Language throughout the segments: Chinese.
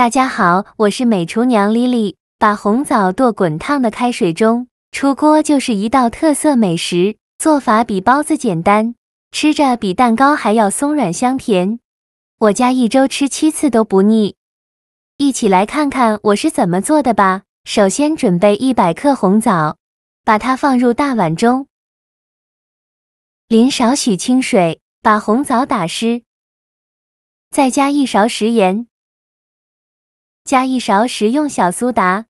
大家好，我是美厨娘 Lily。把红枣剁滚烫的开水中，出锅就是一道特色美食，做法比包子简单，吃着比蛋糕还要松软香甜。我家一周吃7次都不腻。一起来看看我是怎么做的吧。首先准备100克红枣，把它放入大碗中，淋少许清水，把红枣打湿，再加1勺食盐。加1勺食用小苏打，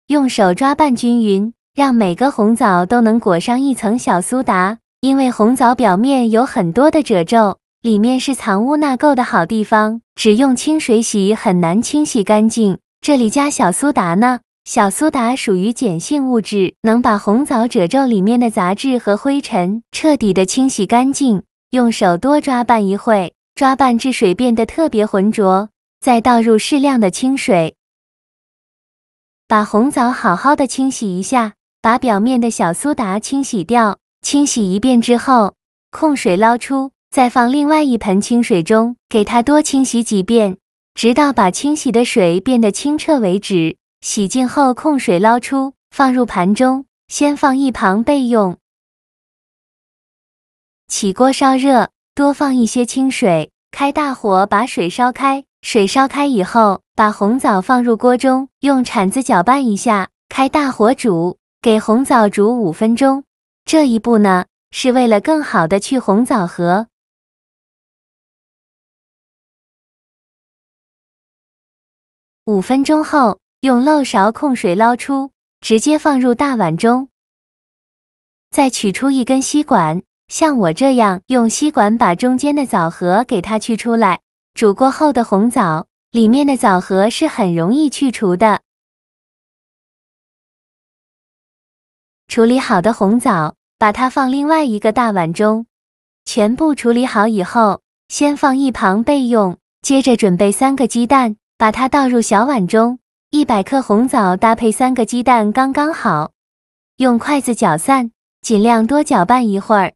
用手抓拌均匀，让每个红枣都能裹上一层小苏打。因为红枣表面有很多的褶皱，里面是藏污纳垢的好地方，只用清水洗很难清洗干净。这里加小苏打呢，小苏打属于碱性物质，能把红枣褶皱里面的杂质和灰尘彻底的清洗干净。用手多抓拌一会，抓拌至水变得特别浑浊。再倒入适量的清水，把红枣好好的清洗一下，把表面的小苏打清洗掉。清洗一遍之后，控水捞出，再放另外一盆清水中，给它多清洗几遍，直到把清洗的水变得清澈为止。洗净后控水捞出，放入盘中，先放一旁备用。起锅烧热，多放一些清水，开大火把水烧开。水烧开以后，把红枣放入锅中，用铲子搅拌一下，开大火煮，给红枣煮5分钟。这一步呢，是为了更好的去红枣核。5分钟后，用漏勺控水捞出，直接放入大碗中。再取出一根吸管，像我这样用吸管把中间的枣核给它去出来。煮过后的红枣，里面的枣核是很容易去除的。处理好的红枣，把它放另外一个大碗中。全部处理好以后，先放一旁备用。接着准备3个鸡蛋，把它倒入小碗中。100克红枣搭配3个鸡蛋刚刚好。用筷子搅散，尽量多搅拌一会儿。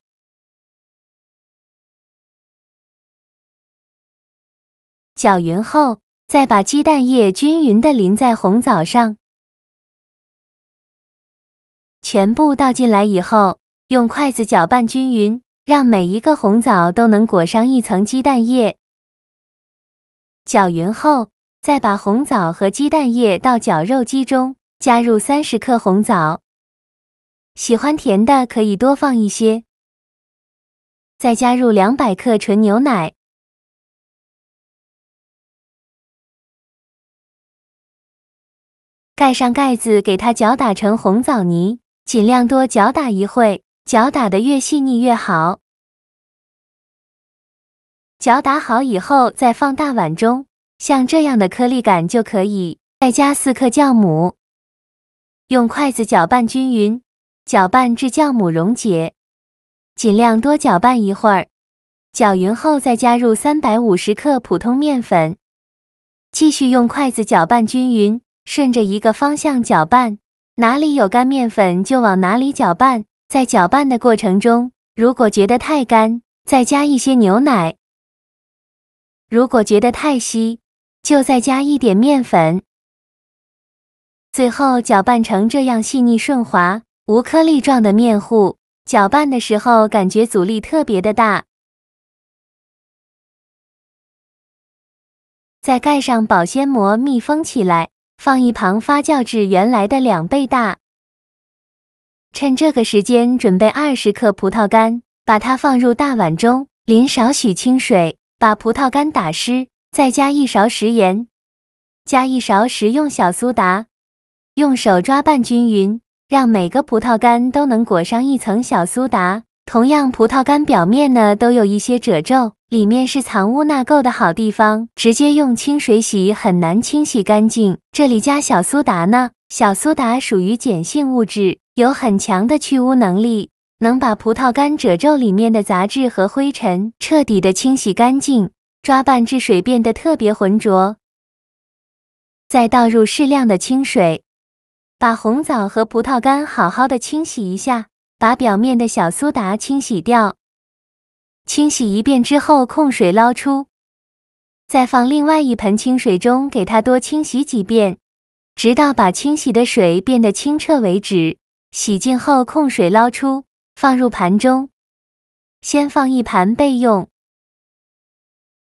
搅匀后，再把鸡蛋液均匀地淋在红枣上。全部倒进来以后，用筷子搅拌均匀，让每一个红枣都能裹上一层鸡蛋液。搅匀后，再把红枣和鸡蛋液倒绞肉机中，加入30克红枣。喜欢甜的可以多放一些。再加入200克纯牛奶。盖上盖子，给它搅打成红枣泥，尽量多搅打一会，搅打得越细腻越好。搅打好以后再放大碗中，像这样的颗粒感就可以。再加4克酵母，用筷子搅拌均匀，搅拌至酵母溶解，尽量多搅拌一会儿。搅匀后再加入350克普通面粉，继续用筷子搅拌均匀。顺着一个方向搅拌，哪里有干面粉就往哪里搅拌。在搅拌的过程中，如果觉得太干，再加一些牛奶；如果觉得太稀，就再加一点面粉。最后搅拌成这样细腻顺滑、无颗粒状的面糊，搅拌的时候感觉阻力特别的大。再盖上保鲜膜密封起来。放一旁发酵至原来的2倍大。趁这个时间准备20克葡萄干，把它放入大碗中，淋少许清水，把葡萄干打湿，再加1勺食盐，加1勺食用小苏打，用手抓拌均匀，让每个葡萄干都能裹上一层小苏打。同样，葡萄干表面呢都有一些褶皱，里面是藏污纳垢的好地方，直接用清水洗很难清洗干净。这里加小苏打呢，小苏打属于碱性物质，有很强的去污能力，能把葡萄干褶皱里面的杂质和灰尘彻底的清洗干净，抓拌至水变得特别浑浊。再倒入适量的清水，把红枣和葡萄干好好的清洗一下，把表面的小苏打清洗掉。清洗一遍之后控水捞出，再放另外一盆清水中给它多清洗几遍，直到把清洗的水变得清澈为止。洗净后控水捞出，放入盘中。先放一盘备用。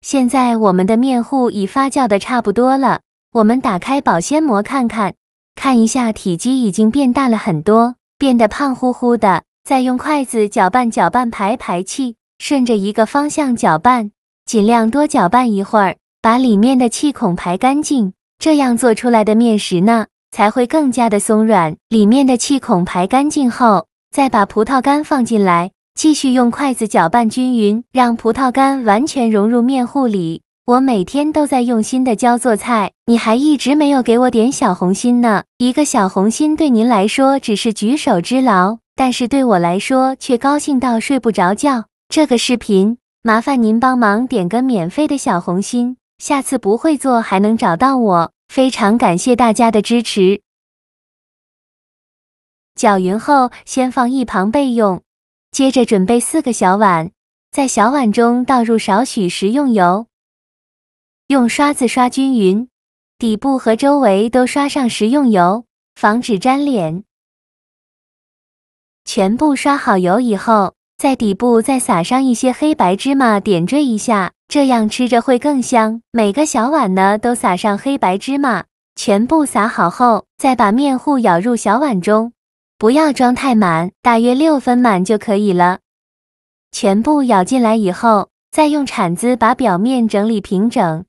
现在我们的面糊已发酵的差不多了，我们打开保鲜膜看看，看一下体积已经变大了很多，变得胖乎乎的。再用筷子搅拌搅拌排气，顺着一个方向搅拌，尽量多搅拌一会儿，把里面的气孔排干净，这样做出来的面食呢，才会更加的松软。里面的气孔排干净后，再把葡萄干放进来，继续用筷子搅拌均匀，让葡萄干完全融入面糊里。我每天都在用心的教做菜，你还一直没有给我点小红心呢。一个小红心对您来说只是举手之劳，但是对我来说却高兴到睡不着觉。这个视频麻烦您帮忙点个免费的小红心，下次不会做还能找到我，非常感谢大家的支持。搅匀后先放一旁备用，接着准备4个小碗，在小碗中倒入少许食用油，用刷子刷均匀，底部和周围都刷上食用油，防止粘脸。全部刷好油以后，在底部再撒上一些黑白芝麻点缀一下，这样吃着会更香。每个小碗呢都撒上黑白芝麻，全部撒好后，再把面糊舀入小碗中，不要装太满，大约6分满就可以了。全部舀进来以后，再用铲子把表面整理平整。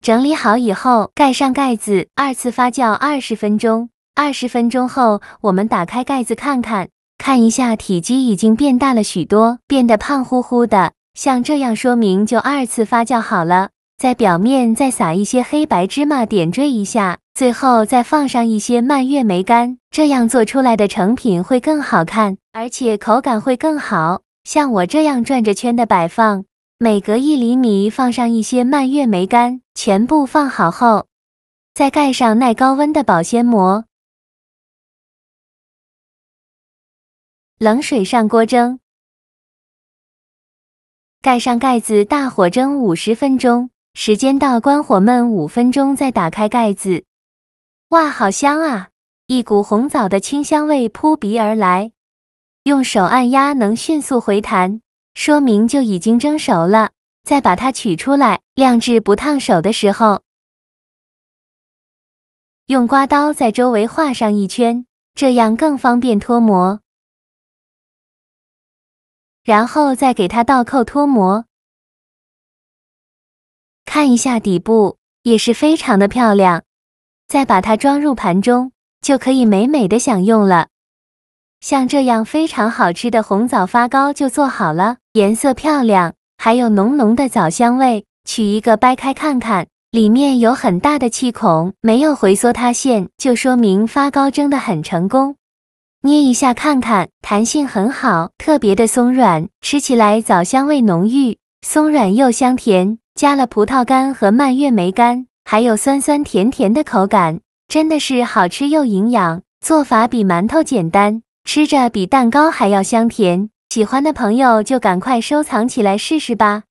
整理好以后，盖上盖子，2次发酵20分钟。20分钟后，我们打开盖子看看，看一下体积已经变大了许多，变得胖乎乎的，像这样说明就2次发酵好了。在表面再撒一些黑白芝麻点缀一下，最后再放上一些蔓越莓干，这样做出来的成品会更好看，而且口感会更好。像我这样转着圈的摆放，每隔1厘米放上一些蔓越莓干，全部放好后，再盖上耐高温的保鲜膜。冷水上锅蒸，盖上盖子，大火蒸50分钟，时间到关火焖5分钟，再打开盖子。哇，好香啊！一股红枣的清香味扑鼻而来。用手按压能迅速回弹，说明就已经蒸熟了。再把它取出来，晾至不烫手的时候，用刮刀在周围画上一圈，这样更方便脱模。然后再给它倒扣脱模。看一下底部，也是非常的漂亮。再把它装入盘中，就可以美美的享用了。像这样非常好吃的红枣发糕就做好了，颜色漂亮，还有浓浓的枣香味。取一个掰开看看，里面有很大的气孔，没有回缩塌陷，就说明发糕蒸得很成功。捏一下看看，弹性很好，特别的松软，吃起来枣香味浓郁，松软又香甜，加了葡萄干和蔓越莓干，还有酸酸甜甜的口感，真的是好吃又营养。做法比馒头简单，吃着比蛋糕还要香甜。喜欢的朋友就赶快收藏起来试试吧。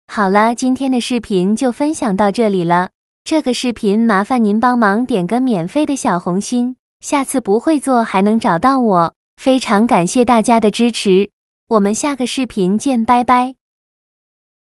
好了，今天的视频就分享到这里了。这个视频麻烦您帮忙点个免费的小红心，下次不会做还能找到我，非常感谢大家的支持。我们下个视频见，拜拜。